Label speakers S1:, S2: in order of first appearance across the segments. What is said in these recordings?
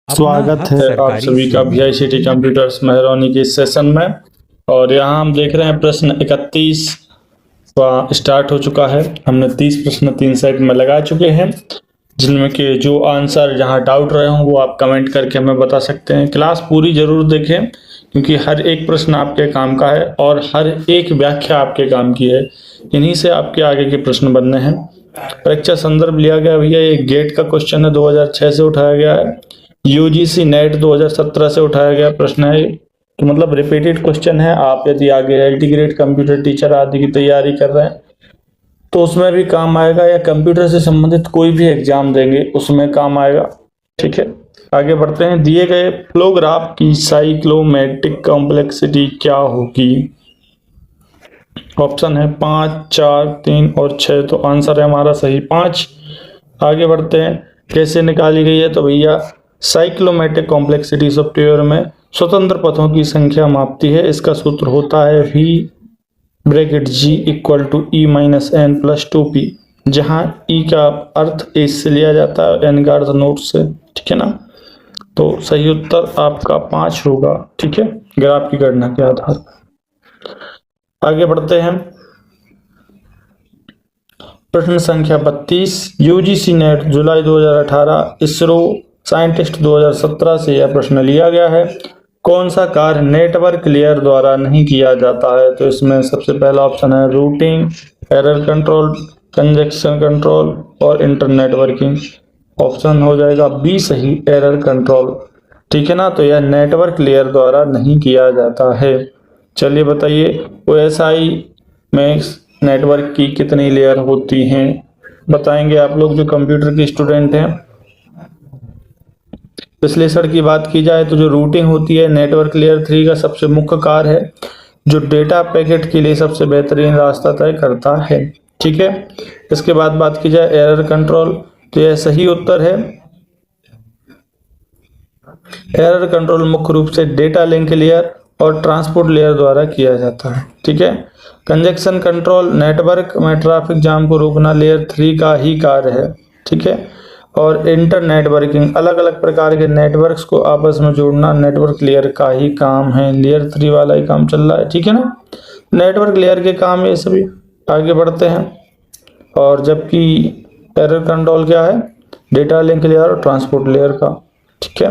S1: स्वागत है आप सभी का VICT कंप्यूटर्स मेहरौनी के सेशन में। और यहाँ हम देख रहे हैं प्रश्न 31 स्टार्ट हो चुका है। हमने 30 प्रश्न 3 सेट में लगा चुके हैं, जिनमें के जो आंसर जहाँ डाउट रहे हों वो आप कमेंट करके हमें बता सकते हैं। क्लास पूरी जरूर देखें, क्योंकि हर एक प्रश्न आपके काम का है और हर एक व्याख्या आपके काम की है। इन्हीं से आपके आगे के प्रश्न बनने हैं। परीक्षा संदर्भ लिया गया भैया, ये गेट का क्वेश्चन है, 2006 से उठाया गया है। UGC नेट 2017 से उठाया गया प्रश्न है, तो मतलब रिपीटेड क्वेश्चन है। आप यदि आगे LT ग्रेड कंप्यूटर टीचर आदि की तैयारी कर रहे हैं तो उसमें भी काम आएगा, या कंप्यूटर से संबंधित कोई भी एग्जाम देंगे उसमें काम आएगा। ठीक है, आगे बढ़ते हैं। दिए गए फ्लो ग्राफ की साइक्लोमेट्रिक कॉम्प्लेक्सिटी क्या होगी? ऑप्शन है 5, 4, 3 और 6। तो आंसर है हमारा सही 5। आगे बढ़ते हैं। कैसे निकाली गई है? तो भैया साइक्लोमेट्रिक कॉम्प्लेक्सिटी सॉफ्टवेयर में स्वतंत्र पथों की संख्या मापती है। इसका सूत्र होता है V bracket G equal to E minus N plus 2P, जहाँ E का अर्थ A से लिया जाता है, N का अर्थ नोट से। ठीक है ना, तो सही उत्तर आपका 5 होगा। ठीक है, ग्राफ की गणना के आधार पर। आगे बढ़ते हैं। प्रश्न संख्या 32। UGC नेट जुलाई 2018 इसरो साइंटिस्ट 2017 से यह प्रश्न लिया गया है। कौन सा कार्य नेटवर्क लेयर द्वारा नहीं किया जाता है? तो इसमें सबसे पहला ऑप्शन है routing, error control, conjunction control और इंटरनेटवर्किंग। ऑप्शन हो जाएगा B सही, एरर कंट्रोल। ठीक है ना, तो यह नेटवर्क लेयर द्वारा नहीं किया जाता है। चलिए बताइए, OSI में नेटवर्क की कितनी लेयर होती हैं? बताएंगे आप लोग जो कंप्यूटर के स्टूडेंट हैं। विश्लेषण की बात की जाए तो जो रूटिंग होती है नेटवर्क लेयर 3 का सबसे मुख्य कार्य है, जो डेटा पैकेट के लिए सबसे बेहतरीन रास्ता तय करता है। ठीक है, इसके बाद बात की जाए एरर कंट्रोल, तो यह सही उत्तर है। एरर कंट्रोल मुख्य रूप से डेटा लिंक लेयर और ट्रांसपोर्ट लेयर द्वारा किया जाता है। ठीक है, कंजेक्शन कंट्रोल नेटवर्क में ट्रैफिक जाम को रोकना लेयर 3 का ही कार्य है। ठीक है, और इंटर नेटवर्किंग अलग अलग प्रकार के नेटवर्क्स को आपस में जोड़ना नेटवर्क लेयर का ही काम है, लेयर 3 वाला ही काम चल रहा है। ठीक है ना, नेटवर्क लेयर के काम ये सभी। आगे बढ़ते हैं। और जबकि एरर कंट्रोल क्या है? डेटा लिंक लेयर और ट्रांसपोर्ट लेयर का। ठीक है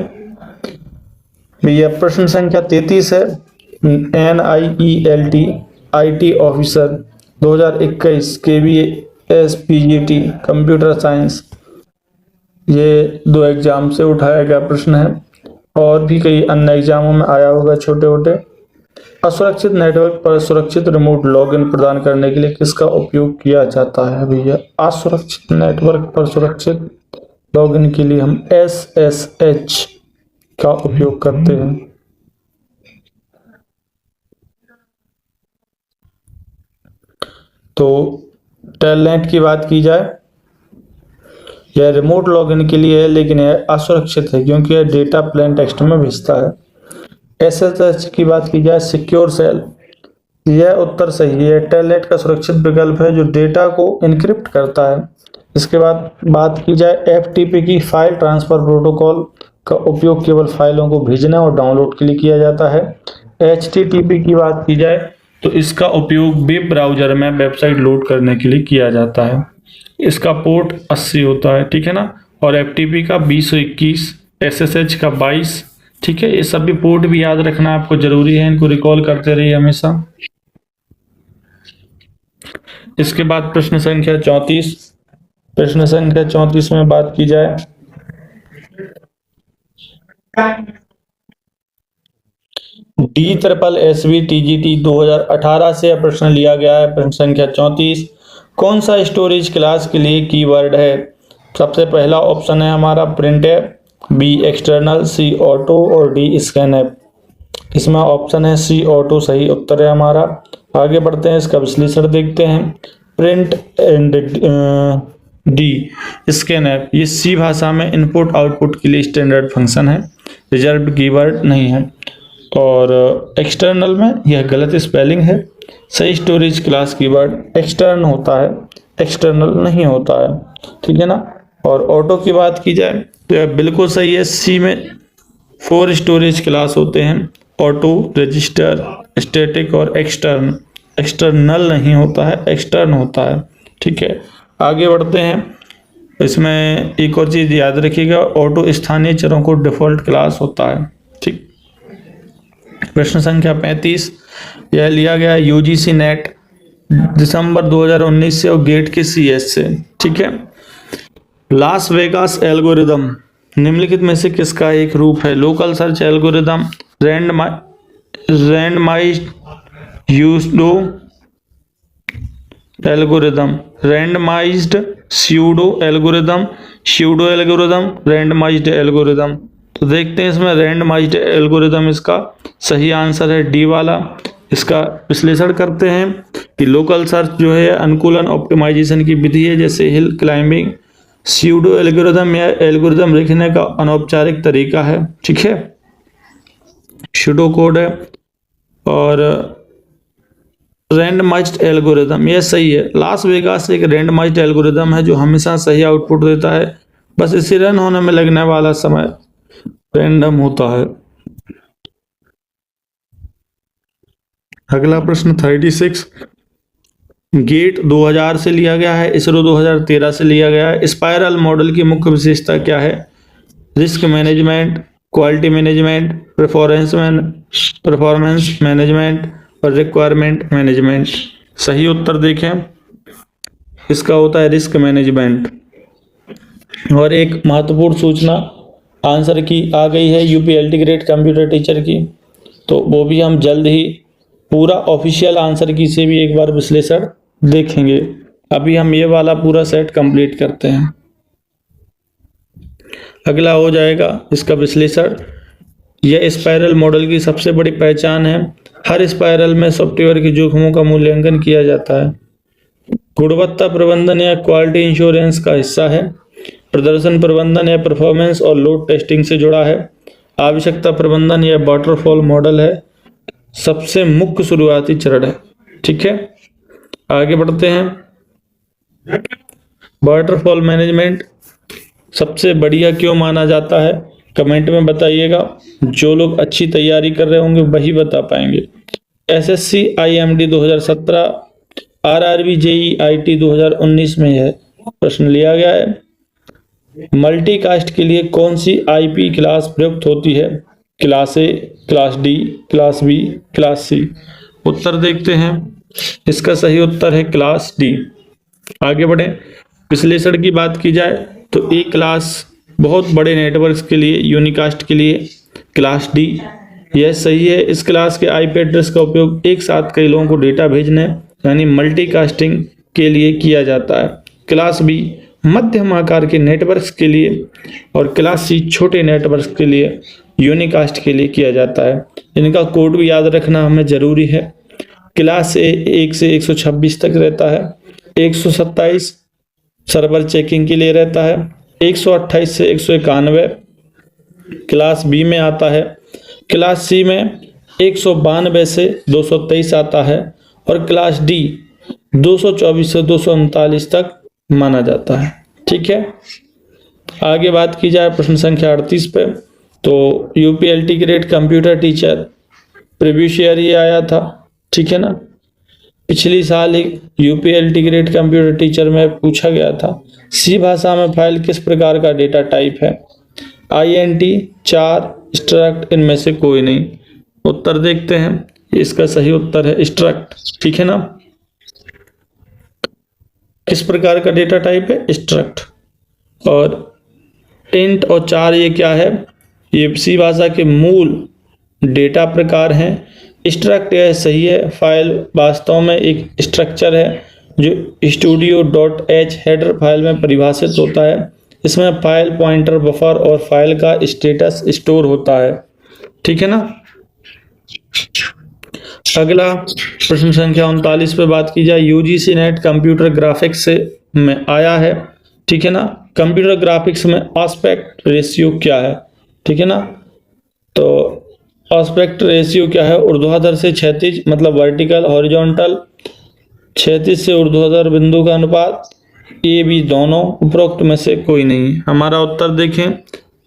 S1: भैया, प्रश्न संख्या 33 है। NIELT IT officer 2021 KVS PGT computer science, ये 2 एग्जाम से उठाया गया प्रश्न है, और भी कई अन्य एग्जामों में आया होगा छोटे छोटे। असुरक्षित नेटवर्क पर सुरक्षित रिमोट लॉगिन प्रदान करने के लिए किसका उपयोग किया जाता है? भैया, असुरक्षित नेटवर्क पर सुरक्षित लॉगिन के लिए हम SSH का उपयोग करते हैं। तो टेलनेट की बात की जाए, यह रिमोट लॉगिन के लिए है, लेकिन यह असुरक्षित है क्योंकि यह डेटा प्लेन टेक्स्ट में भेजता है। SSH की बात की जाए, सिक्योर सेल, यह उत्तर सही है। टेलनेट का सुरक्षित विकल्प है जो डेटा को एन्क्रिप्ट करता है। इसके बाद बात की जाए FTP की, फाइल ट्रांसफर प्रोटोकॉल का उपयोग केवल फाइलों को भेजने और डाउनलोड के लिए किया जाता है। HTTP की बात की जाए तो इसका उपयोग वेब ब्राउजर में वेबसाइट लोड करने के लिए किया जाता है। इसका पोर्ट 80 होता है। ठीक है ना, और FTP का 2021, SSH का 22। ठीक है, ये सभी पोर्ट भी याद रखना आपको जरूरी है, इनको रिकॉल करते रहिए हमेशा। इसके बाद प्रश्न संख्या 34। प्रश्न संख्या 34 में बात की जाए DSSB TGT 2018 से यह प्रश्न लिया गया है। प्रश्न संख्या 34। कौन सा स्टोरेज क्लास के लिए कीवर्ड है? सबसे पहला ऑप्शन है हमारा print F, B external, C auto और D स्कैन ऐप। इसमें ऑप्शन है C ऑटो सही उत्तर है हमारा। आगे बढ़ते हैं, इसका विश्लेषण देखते हैं। Print and D scan app, ये C भाषा में इनपुट आउटपुट के लिए स्टैंडर्ड फंक्शन है, रिजर्व कीवर्ड नहीं है। और एक्सटर्नल में यह गलत स्पेलिंग है। सही स्टोरेज क्लास कीवर्ड एक्सटर्न होता है, एक्सटर्नल नहीं होता है। ठीक है ना, और ऑटो की बात की जाए तो यह बिल्कुल सही है। C में 4 स्टोरेज क्लास होते हैं, ऑटो, रजिस्टर, स्टैटिक और एक्सटर्न। एक्सटर्नल नहीं होता है, एक्सटर्न होता है। ठीक है, आगे बढ़ते हैं। इसमें एक और चीज़ याद रखिएगा, ऑटो स्थानीय चरों को डिफॉल्ट क्लास होता है। ठीक, प्रश्न संख्या 35, यह लिया गया यूजीसी नेट दिसंबर 2019 से और गेट के सीएस से। ठीक है, लास वेगास एल्गोरिदम निम्नलिखित में से किसका एक रूप है? Local search algorithm, randomised pseudo algorithm, randomised pseudo algorithm, pseudo algorithm, randomised algorithm. तो देखते हैं इसमें रैंडमाइज्ड एल्गोरिदम इसका सही आंसर है, डी वाला। इसका विश्लेषण करते हैं कि लोकल सर्च जो है अनुकूलन ऑप्टिमाइजेशन की विधि है, जैसे हिल क्लाइंबिंग। स्यूडो एल्गोरिदम या एल्गोरिदम लिखने का अनौपचारिक तरीका है। ठीक है, स्यूडो कोड है। और रैंडमाइज्ड एल्गोरिदम यह सही है। लास वेगास एक रैंडमाइज्ड एल्गोरिदम है जो हमेशा सही आउटपुट देता है, बस इसे रन होने में लगने वाला समय रैंडम होता है। अगला प्रश्न 36 गेट 2000 से लिया गया है, इसरो 2013 से लिया गया है। स्पाइरल मॉडल की मुख्य विशेषता क्या है? Risk management, quality management, performance management और रिक्वायरमेंट मैनेजमेंट। सही उत्तर देखें, इसका होता है रिस्क मैनेजमेंट। और एक महत्वपूर्ण सूचना आंसर की आ गई है यूपीएलटी ग्रेड कंप्यूटर टीचर की, तो वो भी हम जल्द ही पूरा ऑफिशियल आंसर की से भी एक बार विश्लेषण देखेंगे। अभी हम ये वाला पूरा सेट कंप्लीट करते हैं। अगला हो जाएगा इसका विश्लेषण। यह स्पाइरल मॉडल की सबसे बड़ी पहचान है। हर स्पाइरल में सॉफ्टवेयर के जोखिमों का मूल्यांकन किया जाता है। गुणवत्ता प्रबंधन या क्वालिटी इंश्योरेंस का हिस्सा है। प्रदर्शन प्रबंधन या परफॉर्मेंस और लोड टेस्टिंग से जुड़ा है। आवश्यकता प्रबंधन या वाटरफॉल मॉडल है। सबसे मुख्य शुरुआती चरण है। ठीक है, आगे बढ़ते हैं। वाटरफॉल मैनेजमेंट सबसे बढ़िया क्यों माना जाता है? कमेंट में बताइएगा। जो लोग अच्छी तैयारी कर रहे होंगे वही बता पाएंगे। SSC IMD 2017, RRB JE IT 2019 में यह प्रश्न लिया गया है। मल्टीकास्ट के लिए कौन सी आईपी क्लास प्रयुक्त होती है? Class A, class D, class B, class C. उत्तर देखते हैं। इसका सही उत्तर है क्लास डी। आगे बढ़े। विश्लेषण की बात की जाए तो ए क्लास बहुत बड़े नेटवर्क्स के लिए, यूनिकास्ट के लिए क्लास डी यह सही है। इस क्लास के आईपी एड्रेस का उपयोग एक साथ कई लोगों को डेटा भेजने यानी मल्टीकास्टिंग के लिए किया जाता है। क्लास बी मध्यम आकार के नेटवर्क्स के लिए और क्लास सी छोटे नेटवर्क्स के लिए, यूनिकास्ट के लिए किया जाता है। इनका कोड भी याद रखना हमें जरूरी है। क्लास ए 1 से 126 तक रहता है। 127 सर्वर चेकिंग के लिए रहता है। 128 से 191 क्लास बी में आता है। क्लास सी में 192 से 223 आता है और क्लास डी 224 से 239 तक माना जाता है। ठीक है, आगे बात की जाए प्रश्न संख्या 38 पे, तो UPLT grade computer teacher previous year ही आया था। ठीक है ना, पिछली साल ही यूपीएलटी ग्रेड कंप्यूटर टीचर में पूछा गया था सी भाषा में फाइल किस प्रकार का डेटा टाइप है? INT, 4, स्ट्रक्ट, इनमें से कोई नहीं। उत्तर देखते हैं। इसका सही उत्तर है स्ट्रक्ट। ठीक है ना, किस प्रकार का डेटा टाइप है? स्ट्रक्ट। और इंट और 4 ये क्या है? ये सी भाषा के मूल डेटा प्रकार हैं। स्ट्रक्ट यह सही है। फाइल वास्तव में एक स्ट्रक्चर है जो studio.h हेडर फाइल में परिभाषित होता है। इसमें फाइल पॉइंटर, बफर और फाइल का स्टेटस स्टोर होता है। ठीक है ना, अगला प्रश्न संख्या 39 पे बात की जाए। यूजीसी नेट कंप्यूटर ग्राफिक्स से में आया है। ठीक है ना, कंप्यूटर ग्राफिक्स में एस्पेक्ट रेशियो क्या है? ठीक है ना, तो एस्पेक्ट रेशियो क्या है? ऊर्ध्वाधर से क्षैतिज मतलब वर्टिकल, हॉरिजॉन्टल क्षैतिज से ऊर्ध्वाधर बिंदु का अनुपात, ए बी दोनों, उपरोक्त में से कोई नहीं। हमारा उत्तर देखें,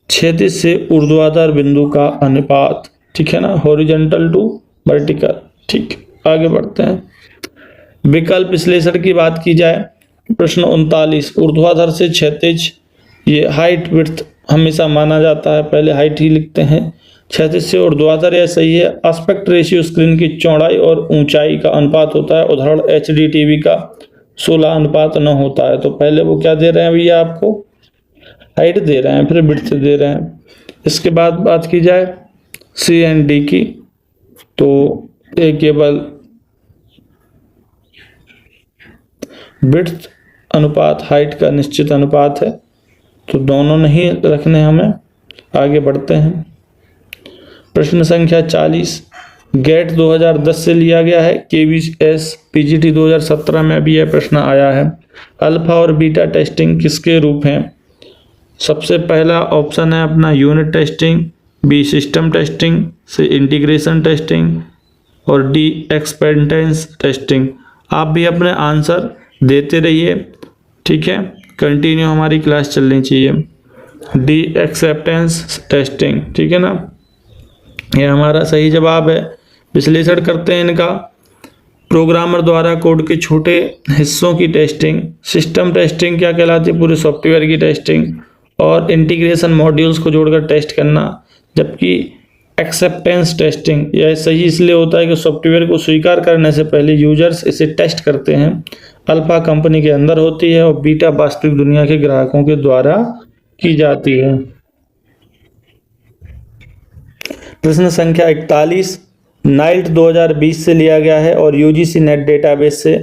S1: क्षैतिज से ऊर्ध्वाधर बिंदु का अनुपात, ठीक है ना, हॉरिजॉन्टल टू वर्टिकल। ठीक, आगे बढ़ते हैं। विकल्प विश्लेषण की बात की जाए, प्रश्न 39, ऊर्ध्वाधर से क्षैतिज, ये हाइट विड्थ हमेशा माना जाता है, पहले हाइट ही लिखते हैं। क्षैतिज से ऊर्ध्वाधर, यह सही है। एस्पेक्ट रेशियो स्क्रीन की चौड़ाई और ऊंचाई का अनुपात होता है, उदाहरण HD टीवी का 16:9 होता है। तो पहले वो क्या दे रहे हैं भैया, आपको हाइट दे रहे हैं, फिर विड्थ दे रहे हैं। इसके बाद बात की जाए C एंड D की, तो ये केवल विड्थ अनुपात हाइट का निश्चित अनुपात है, तो दोनों नहीं रखने हमें। आगे बढ़ते हैं। प्रश्न संख्या 40, गेट 2010 से लिया गया है, KVS PGT 2017 में भी यह प्रश्न आया है। अल्फा और बीटा टेस्टिंग किसके रूप हैं? सबसे पहला ऑप्शन है अपना unit testing, B system testing, C integration testing और D एक्सपेंटेंस टेस्टिंग। आप भी अपने आंसर देते रहिए, ठीक है, कंटिन्यू हमारी क्लास चलनी चाहिए। D एक्सेप्टेंस टेस्टिंग, ठीक है ना, यह हमारा सही जवाब है। विश्लेषण करते हैं इनका। प्रोग्रामर द्वारा कोड के छोटे हिस्सों की टेस्टिंग, सिस्टम टेस्टिंग क्या कहलाती है, पूरे सॉफ्टवेयर की टेस्टिंग, और इंटीग्रेशन मॉड्यूल्स को जोड़कर टेस्ट करना। जबकि एक्सेप्टेंस टेस्टिंग यह सही इसलिए होता है कि सॉफ्टवेयर को स्वीकार करने से पहले यूजर्स इसे टेस्ट करते हैं। अल्फा कंपनी के अंदर होती है और बीटा वास्तविक दुनिया के ग्राहकों के द्वारा की जाती है। प्रश्न संख्या 41, नाइल्ट 2020 से लिया गया है और UGC नेट डेटाबेस से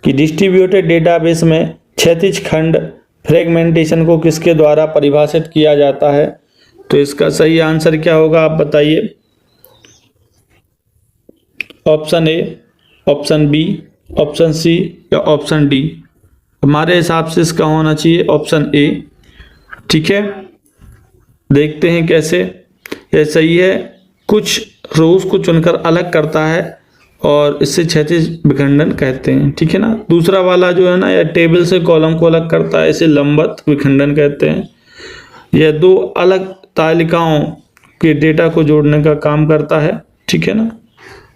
S1: कि डिस्ट्रीब्यूटेड डेटाबेस में क्षैतिज खंड फ्रेगमेंटेशन को किसके द्वारा परिभाषित किया जाता है? तो इसका सही आंसर क्या होगा, आप बताइए। Option A, option B, option C या ऑप्शन D? हमारे हिसाब से इसका होना चाहिए ऑप्शन A, ठीक है। देखते हैं कैसे। यह सही है, कुछ रोज को चुनकर अलग करता है और इससे क्षैतिज विखंडन कहते हैं, ठीक है ना। दूसरा वाला जो है ना, यह टेबल से कॉलम को अलग करता है, इसे लंबवत विखंडन कहते हैं। यह दो अलग तालिकाओं के डेटा को जोड़ने का काम करता है, ठीक है ना।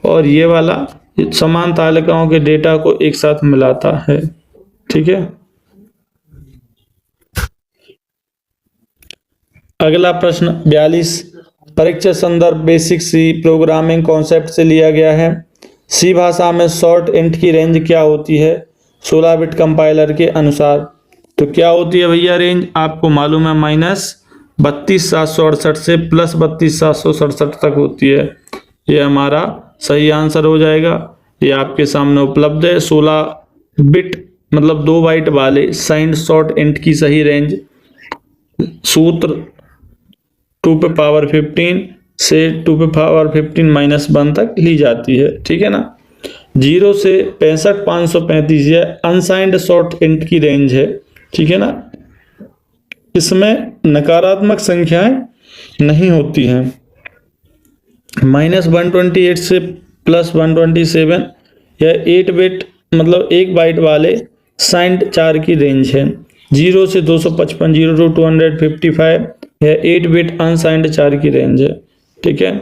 S1: और ये वाला समान तालिकाओं के डेटा को एक साथ मिलाता है, ठीक है। अगला प्रश्न 42, परीक्षा संदर्भ बेसिक C प्रोग्रामिंग कॉन्सेप्ट से लिया गया है। C भाषा में शॉर्ट इंट की रेंज क्या होती है 16 बिट कंपाइलर के अनुसार? तो क्या होती है भैया रेंज, आपको मालूम है, -32,768 से +32,767 तक होती है। ये हमारा सही आंसर हो जाएगा। ये आपके सामने उपलब्ध है। 16 बिट मतलब 2 बाइट वाले साइंड शॉर्ट इंट की सही रेंज सूत्र 2^15 से 2^15 -1 तक ली जाती है, ठीक है ना। 0 से 65,535 यह अनसाइंड शॉर्ट इंट की रेंज है, ठीक है ना। इसमें नकारात्मक संख्याएं नहीं होती हैं। -128 से +127 यह 8 बिट मतलब 1 बाइट वाले साइंड 4 की रेंज है। 0 से 255 0 to 255 यह 8 बिट अनसाइंड 4 की रेंज है, ठीक है।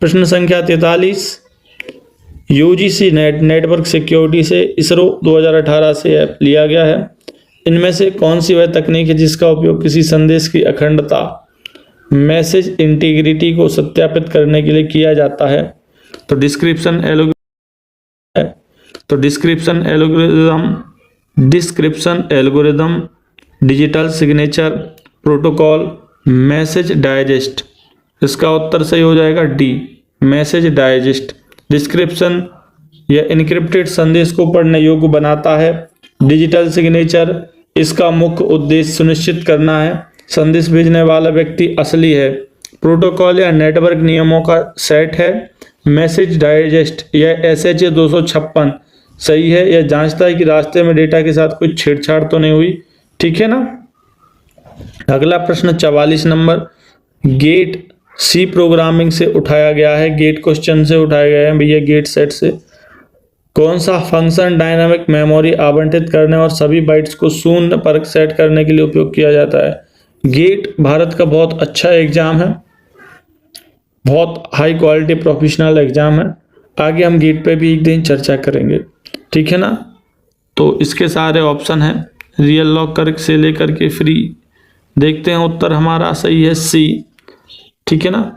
S1: प्रश्न संख्या 43, UGC नेटवर्क सिक्योरिटी से ISRO 2018 से लिया गया है। इनमें से कौन सी वह तकनीक है जिसका उपयोग किसी संदेश की अखंडता मैसेज इंटीग्रिटी को सत्यापित करने के लिए किया जाता है? तो description algorithm, digital signature protocol, message digest. इसका उत्तर सही हो जाएगा D, मैसेज डाइजेस्ट। डिस्क्रिप्शन यह इनक्रिप्टेड संदेश को पढ़ने योग्य बनाता है। डिजिटल सिग्नेचर इसका मुख्य उद्देश्य सुनिश्चित करना है संदेश भेजने वाला व्यक्ति असली है। प्रोटोकॉल या नेटवर्क नियमों का सेट है। मैसेज डाइजेस्ट यह SHA 256 सही है, यह जांचता है कि रास्ते में डेटा के साथ कोई छेड़छाड़ तो नहीं हुई, ठीक है ना। अगला प्रश्न 44 नंबर, गेट C प्रोग्रामिंग से उठाया गया है, गेट क्वेश्चन से उठाया गया है भैया, गेट सेट से। कौन सा फंक्शन डायनामिक मेमोरी आवंटित करने और सभी बाइट्स को शून्य पर सेट करने के लिए उपयोग किया जाता है? गेट भारत का बहुत अच्छा एग्जाम है, बहुत हाई क्वालिटी प्रोफेशनल एग्जाम है। आगे हम गेट पे भी एक दिन चर्चा करेंगे, ठीक है ना। तो इसके सारे ऑप्शन हैं रियल लॉक कर से लेकर के फ्री। देखते हैं उत्तर हमारा सही है सी, ठीक है ना।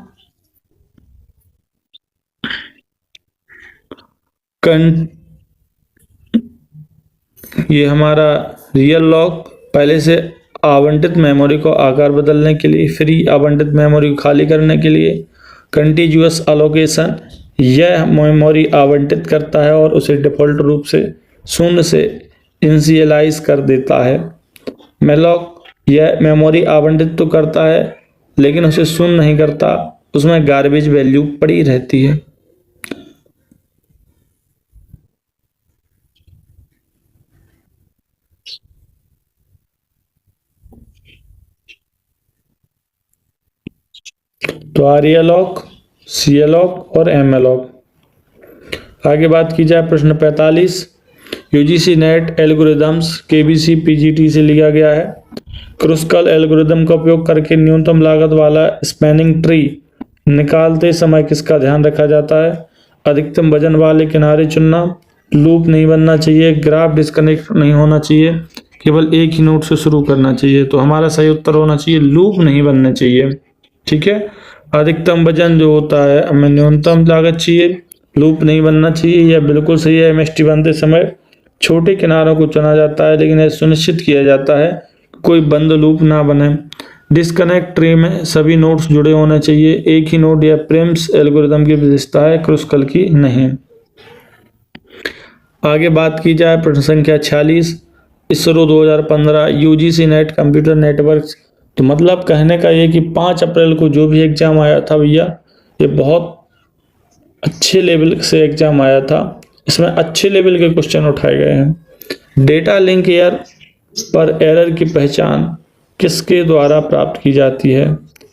S1: ये हमारा रियल लॉक पहले से आवंटित मेमोरी को आकार बदलने के लिए, फ्री आवंटित मेमोरी को खाली करने के लिए। कंटिन्यूअस अलोकेशन यह मेमोरी आवंटित करता है और उसे डिफ़ॉल्ट रूप से शून्य से इनिशियलाइज कर देता है। मेलॉक यह मेमोरी आवंटित तो करता है लेकिन उसे शून्य नहीं करता, उसमें गार्बेज वैल्यू पड़ी रहती है। तो आरएलॉक, सीएलॉक और एमएलॉक। आगे बात की जाए प्रश्न 45 UGC net algorithms KBC PGT से लिया गया है। क्रुस्कल एल्गोरिदम का उपयोग करके न्यूनतम लागत वाला स्पैनिंग ट्री निकालते समय किसका ध्यान रखा जाता है? अधिकतम वजन वाले किनारे चुनना, लूप नहीं बनना चाहिए, ग्राफ डिस्कनेक्ट नहीं होना चाहिए, केवल एक ही नोड से शुरू करना चाहिए। तो हमारा सही उत्तर होना चाहिए लूप नहीं बनना चाहिए, ठीक है। अधिकतम वजन जो होता है हमें न्यूनतम लागत चाहिए, लूप नहीं बनना चाहिए, यह बिल्कुल सही है। एमएसटी बनते समय छोटे किनारों को चुना जाता है लेकिन यह सुनिश्चित किया जाता है कोई बंद लूप ना बने। डिस्कनेक्ट ट्री में सभी नोड्स जुड़े होने चाहिए, एक ही नोड या प्रेम्स एल्गोरिदम की विशेषता है, क्रुस्कल की नहीं। आगे बात की जाए प्रश्न संख्या 46 ISRO 2015 UGC net computer network. तो मतलब कहने का ये कि 5 अप्रैल को जो भी एग्जाम आया था भैया, ये बहुत अच्छे लेवल से एग्जाम आया था, इसमें अच्छे लेवल के क्वेश्चन उठाए गए हैं। डेटा लिंक एयर पर एरर की पहचान किसके द्वारा प्राप्त की जाती है?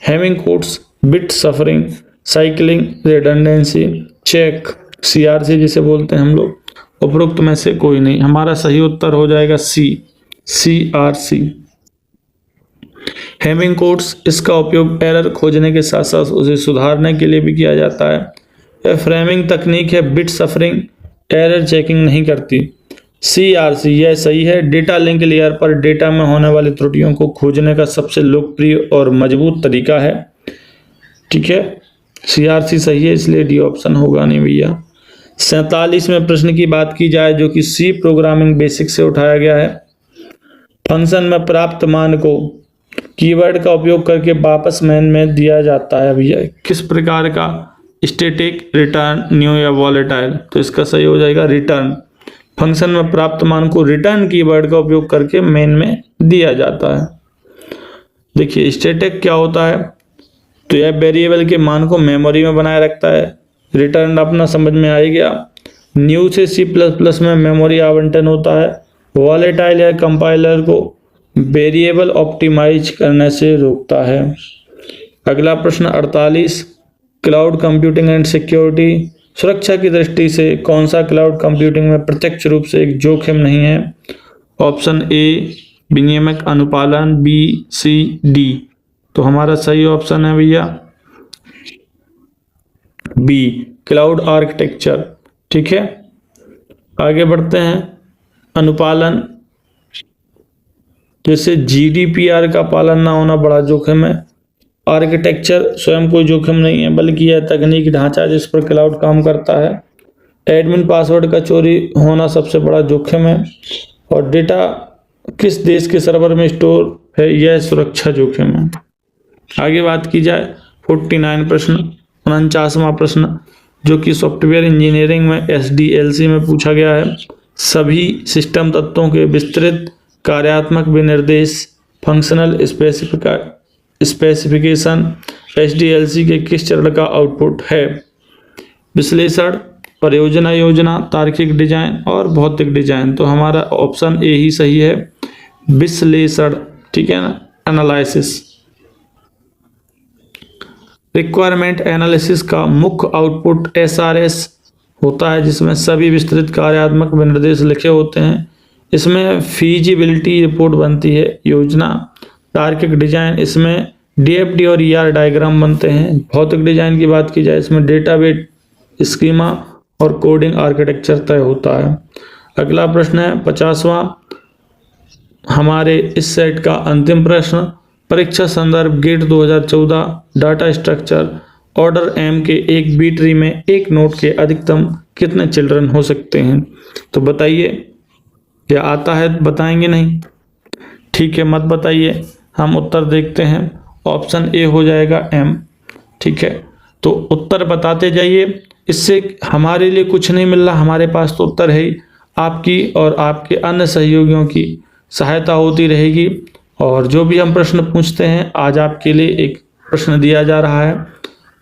S1: Hamming codes, bit stuffing, cyclic, redundancy, check, CRC जिसे बोलते हैं हम लोग। उपरोक्त में से कोई नहीं, हमारा सही उत्तर हो जाएगा सी, सीआरसी। हैमिंग कोड्स, इसका उपयोग एरर खोजने के साथ साथ उसे सुधारने के लिए भी किया जाता है। यह फ्रेमिंग तकनीक है। बिट सफरिंग एरर चेकिंग नहीं करती। सीआरसी यह सही है। डेटा लिंक लेयर पर डेटा में होने वाली त्रुटियों को खोजने का सबसे लोकप्रिय और मजबूत तरीका है, ठीक है। सीआरसी सही है, इसलिए डी ऑप्शन होगा नहीं भैया। 47वें प्रश्न की बात की जाए जो कि सी प्रोग्रामिंग बेसिक से उठाया गया है। फंक्शन में प्राप्त मान को कीवर्ड का उपयोग करके वापस मेन में दिया जाता है भैया। किस प्रकार का? स्टैटिक, रिटर्न, न्यू या वॉलेटाइल। तो इसका सही हो जाएगा रिटर्न। फंक्शन में प्राप्त मान को रिटर्न कीवर्ड का उपयोग करके मेन में दिया जाता है। देखिए स्टैटिक क्या होता है, तो यह वेरिएबल के मान को मेमोरी में बनाए रखता है। रिटर्न अपना समझ में आ ही गया। न्यू से C++ में मेमोरी आवंटन होता है। वॉलेटाइल या कंपाइलर को वेरिएबल ऑप्टिमाइज करने से रोकता है। अगला प्रश्न 48 क्लाउड कंप्यूटिंग एंड सिक्योरिटी। सुरक्षा की दृष्टि से कौन सा क्लाउड कंप्यूटिंग में प्रत्यक्ष रूप से एक जोखिम नहीं है? ऑप्शन ए विनियामक अनुपालन, बी, सी, डी। तो हमारा सही ऑप्शन है भैया बी, क्लाउड आर्किटेक्चर, ठीक है। आगे बढ़ते हैं। अनुपालन जैसे जीडीपीआर का पालन ना होना बड़ा जोखिम है। आर्किटेक्चर स्वयं कोई जोखिम नहीं है बल्कि यह तकनीकी ढांचा जिस पर क्लाउड काम करता है। एडमिन पासवर्ड का चोरी होना सबसे बड़ा जोखिम है। और डेटा किस देश के सर्वर में स्टोर है, यह सुरक्षा जोखिम है। आगे बात की जाए 49 प्रश्न 49वां प्रश्न जो कि सॉफ्टवेयर इंजीनियरिंग में SDLC में पूछा गया है। सभी सिस्टम तत्वों के विस्तृत कार्यात्मक विनिर्देश फंक्शनल स्पेसिफिकेशन SDLC के किस चरण का आउटपुट है? विश्लेषण, परियोजना योजना, तार्किक डिजाइन और भौतिक डिजाइन। तो हमारा ऑप्शन ए ही सही है, विश्लेषण, ठीक है ना, एनालिसिस। रिक्वायरमेंट एनालिसिस का मुख्य आउटपुट SRS होता है जिसमें सभी विस्तृत कार्यात्मक विनिर्देश लिखे होते हैं। इसमें फीजिबिलिटी रिपोर्ट बनती है, योजना, तार्किक डिजाइन, इसमें डीएफडी और ईआर डायग्राम बनते हैं। भौतिक डिजाइन की बात की जाए, इसमें डेटाबेस स्कीमा और कोडिंग आर्किटेक्चर तय होता है। अगला प्रश्न है 50वां हमारे इस सेट का अंतिम प्रश्न। परीक्षा संदर्भ GATE 2014 data structure order M के एक बी ट्री में एक नोड के अधिकतम कितने चिल्ड्रन हो सकते हैं? तो बताइए, क्या आता है? बताएंगे नहीं? ठीक है, मत बताइए, हम उत्तर देखते हैं। ऑप्शन ए हो जाएगा एम। ठीक है, तो उत्तर बताते जाइए, इससे हमारे लिए कुछ नहीं मिल रहा, हमारे पास तो उत्तर है ही। आपकी और आपके अन्य सहयोगियों की सहायता होती रहेगी। और जो भी हम प्रश्न पूछते हैं, आज आपके लिए एक प्रश्न दिया जा रहा है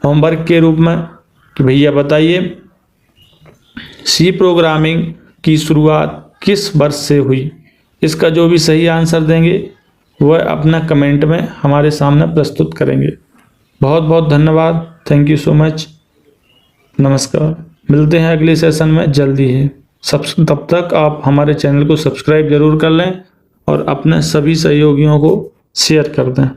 S1: होमवर्क के रूप में कि भैया बताइए सी प्रोग्रामिंग की शुरुआत किस वर्ष से हुई? इसका जो भी सही आंसर देंगे वह अपना कमेंट में हमारे सामने प्रस्तुत करेंगे। बहुत बहुत धन्यवाद, थैंक यू सो मच, नमस्कार। मिलते हैं अगले सेशन में जल्दी ही। तब तक आप हमारे चैनल को सब्सक्राइब जरूर कर लें और अपने सभी सहयोगियों को शेयर कर दें।